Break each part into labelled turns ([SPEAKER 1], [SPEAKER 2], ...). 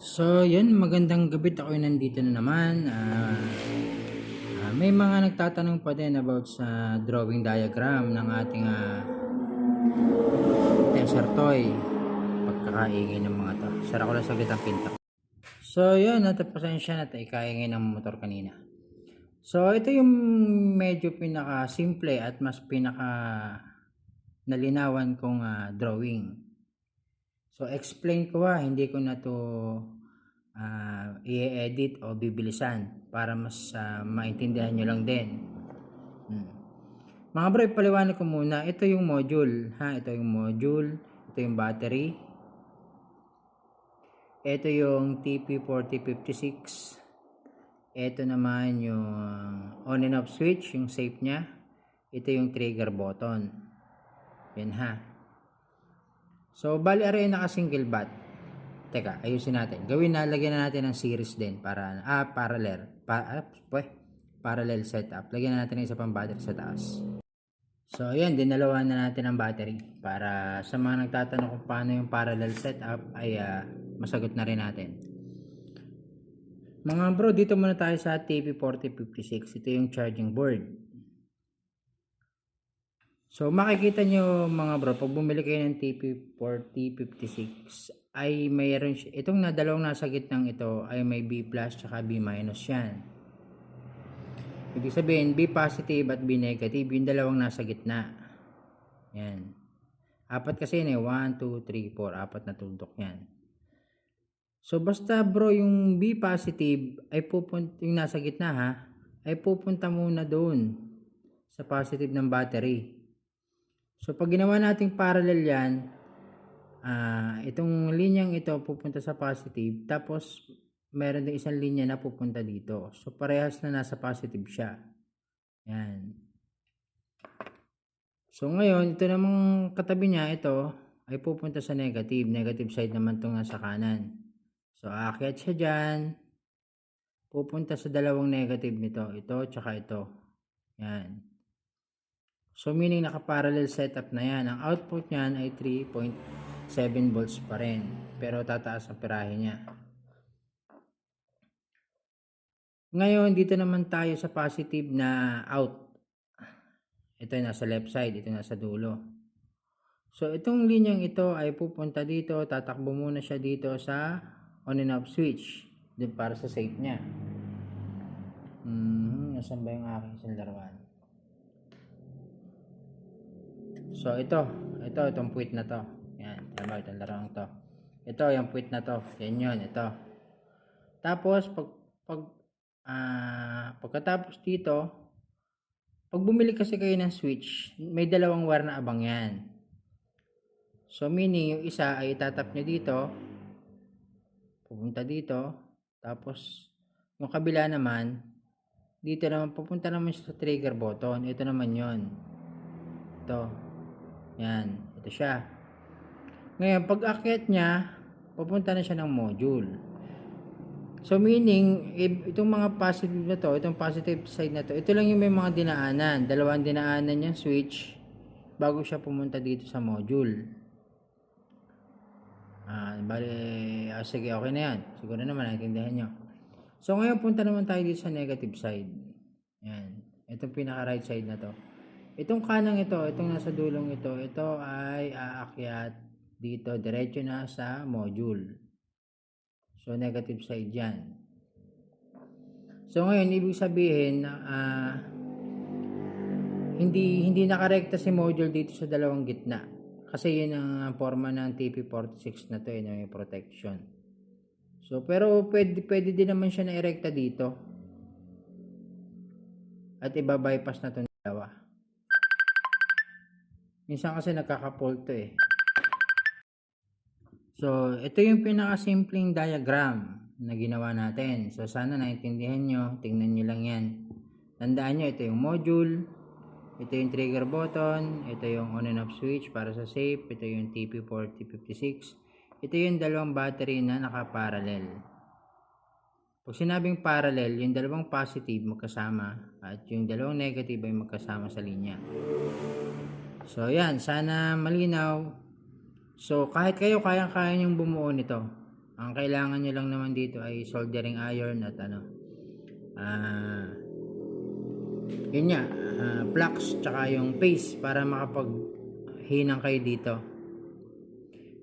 [SPEAKER 1] So, yun, magandang gabi. Ako'y nandito na naman. May mga nagtatanong pa din about sa drawing diagram ng ating tensor toy. Pagkakaingay ng mga to. Sara ko lang saglit ang pinto. So, yun, pasensya na tayo kaingay ng motor kanina. So, ito yung medyo pinaka-simple at mas pinaka-nalinawan kong drawing. So, explain ko hindi ko na to i-edit o bibilisan para mas maintindihan nyo lang din. Mga bro, ipaliwanag ko muna. Ito yung module. Ito yung module. Ito yung battery. Ito yung TP4056. Ito naman yung on and off switch, yung safe nya. Ito yung trigger button. Yan So, bali aray naka-single bat. Teka, ayusin natin. Lagyan na natin ng series din para parallel setup. Lagyan na natin ng isa pang battery sa taas. So, ayan, dinalawan na natin ang battery para sa mga nagtatanong kung paano yung parallel setup ay masagot na rin natin. Mga bro, dito muna tayo sa TP4056. Ito yung charging board. So, makikita nyo mga bro, pag bumili kayo ng TP4056 ay mayroon itong dalawang nasa gitnang ito ay may B plus tsaka B minus yan. Ibig sabihin, B positive at B negative, yung dalawang nasa gitna. Yan. Apat kasi yun 1, 2, 3, 4. Apat na tuldok yan. So, basta bro, yung B positive ay pupunta, yung nasa gitna ay pupunta muna doon sa positive ng battery. So, pag ginawa nating parallel yan, itong linyang ito pupunta sa positive, tapos meron din isang linya na pupunta dito. So, parehas na nasa positive siya. Yan. So, ngayon, ito namang katabi niya, ito, ay pupunta sa negative. Negative side naman itong nasa kanan. So, aakyat siya dyan. Pupunta sa dalawang negative nito. Ito, tsaka ito. Yan. So, meaning naka-parallel setup na yan. Ang output niyan ay 3.7 volts pa rin. Pero tataas ang pirahe niya. Ngayon, dito naman tayo sa positive na out. Ito yung nasa left side. Ito yung nasa dulo. So, itong linyang ito ay pupunta dito. Tatakbo muna siya dito sa on and off switch. Dito para sa safe niya. Nasaan ba yung aking isang laruan? So, itong puwit na to. Yan, tama itong laruan to. Ito, yung puwit na to. Yan yun, ito. Tapos, pagkatapos dito, pag bumili kasi kayo ng switch, may dalawang wire na abang yan. So, meaning, yung isa ay itatap nyo dito, pupunta dito, tapos, yung kabila naman, dito naman, pupunta naman siya sa trigger button. Ito naman yon. Ito. Yan. Ito siya. Ngayon, pag akyat niya, pupunta na siya ng module. So, meaning, itong mga positive na to, itong positive side na to, ito lang yung may mga dinaanan. Dalawang dinaanan yung switch bago siya pumunta dito sa module. Sige, okay na yan. Siguro naman, naintindihan nyo. So, ngayon, punta naman tayo dito sa negative side. Yan. Itong pinaka-right side na to. Itong kanang ito, itong nasa dulong ito ay aakyat dito, diretso na sa module. So, negative side yan. So, ngayon, ibig sabihin na hindi nakarekta si module dito sa dalawang gitna. Kasi yun ang forma ng TP46 na to, may protection. So, pero pwede din naman siya na irekta dito. At iba-bypass na itong dalawa. Minsan kasi nagkaka-fault to So, ito yung pinaka-simpleng diagram na ginawa natin. So, sana naintindihan nyo. Tingnan nyo lang yan. Tandaan nyo, ito yung module. Ito yung trigger button. Ito yung on and off switch para sa safe. Ito yung TP4056. Ito yung dalawang battery na naka-parallel. Pag sinabing parallel, yung dalawang positive magkasama at yung dalawang negative ay magkasama sa linya. So, yan. Sana malinaw. So, kahit kayo, kayang-kaya nyong bumuo nito. Ang kailangan nyo lang naman dito ay soldering iron at ano, yun nga, flux tsaka yung paste para makapaghinang kayo dito.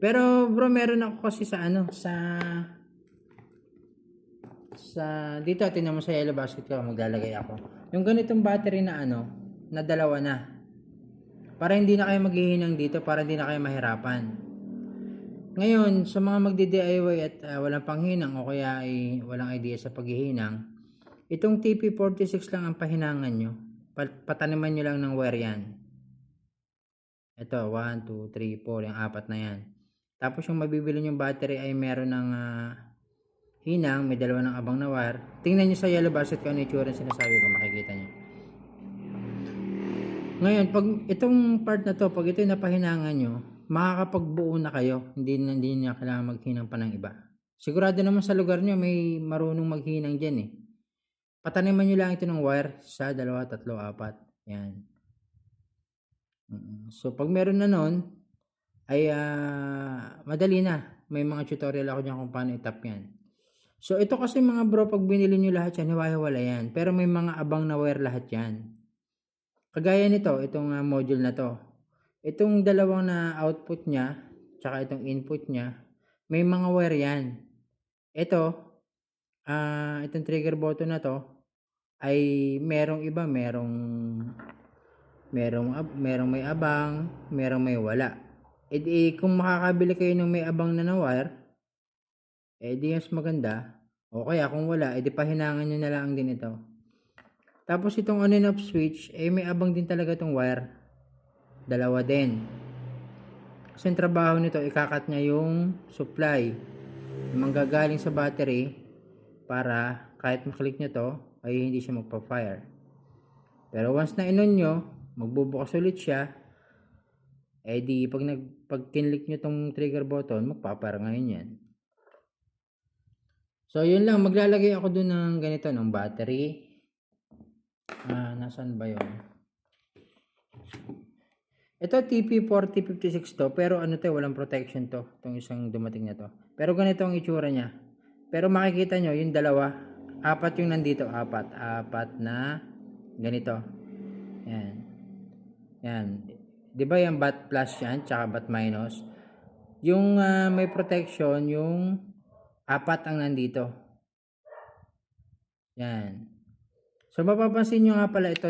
[SPEAKER 1] Pero bro, meron ako kasi sa ano, sa dito, tingnan mo sa yellow basket ko, maglalagay ako. Yung ganitong battery na ano, na dalawa na. Para hindi na kayo maghihinang dito, para hindi na kayo mahirapan. Ngayon, sa mga magdi-DIY at walang panghinang o kaya ay walang idea sa paghihinang, itong TP46 lang ang pahinangan nyo. Pataniman nyo lang ng wire yan. Ito, 1, 2, 3, 4, yung apat na yan. Tapos yung mabibili yung battery ay meron ng hinang, may dalawa ng abang na wire. Tingnan nyo sa yellow basket kung ano itsura sinasabi ko, makikita nyo. Ngayon, pag itong part na to, pag ito yung napahinangan nyo, makakapagbuo na kayo. Hindi na kailangan maghinang pa ng iba. Sigurado naman sa lugar nyo, may marunong maghinang dyan eh. Pataniman nyo lang ito ng wire sa 2, 3, 4. Yan. So, pag meron na nun, ay madali na. May mga tutorial ako dyan kung paano itap yan. So, ito kasi mga bro, pag binili nyo lahat yan, hiwa-hiwala yan. Pero may mga abang na wire lahat yan. Kagaya nito, itong module na to. Itong dalawang na output niya, tsaka itong input niya, may mga wire yan. Ito, itong trigger button na to, ay merong iba, merong may abang, merong may wala. Kung makakabili kayo ng may abang na wire, di mas maganda. O kaya kung wala, pahinangan nyo na lang din ito. Tapos itong on and off switch, may abang din talaga itong wire. Dalawa din. Kasi yung trabaho nito, ikakat niya yung supply. Manggagaling sa battery para kahit maklik nyo to, ay hindi siya magpa-fire. Pero once na inon nyo, magbubukas ulit siya, pag kinlik nyo tong trigger button, magpa-fire ngayon yan. So, yun lang. Maglalagay ako dun ng ganito, ng battery. Nasaan ba yun? Ito TP4056 to, pero ano to, walang protection to. Itong isang dumating na to. Pero ganito ang itsura niya. Pero makikita nyo, yung dalawa, 4 yung nandito, 4 na ganito. Yan. Yan. Diba yung bat plus yan, tsaka bat minus? Yung may protection, yung 4 ang nandito. Yan. So, mapapansin nyo nga pala ito.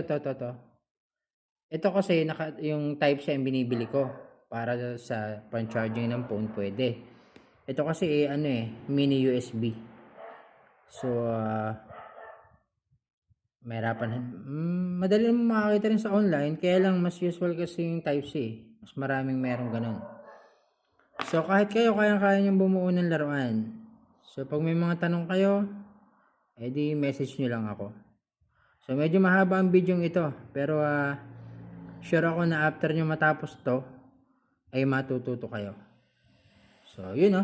[SPEAKER 1] Ito kasi, yung Type-C yung binibili ko. Para sa pan-charging ng phone, pwede. Ito kasi, mini USB. So, mahirapan. Madali naman makakita rin sa online. Kaya lang, mas usual kasi yung Type-C. Mas maraming merong ganun. So, kahit kayo, kaya nyo bumuo ng laruan. So, pag may mga tanong kayo, message nyo lang ako. So, medyo mahaba ang video ito. Pero, sure ako na after nyo matapos to, ay matututo kayo. So, yun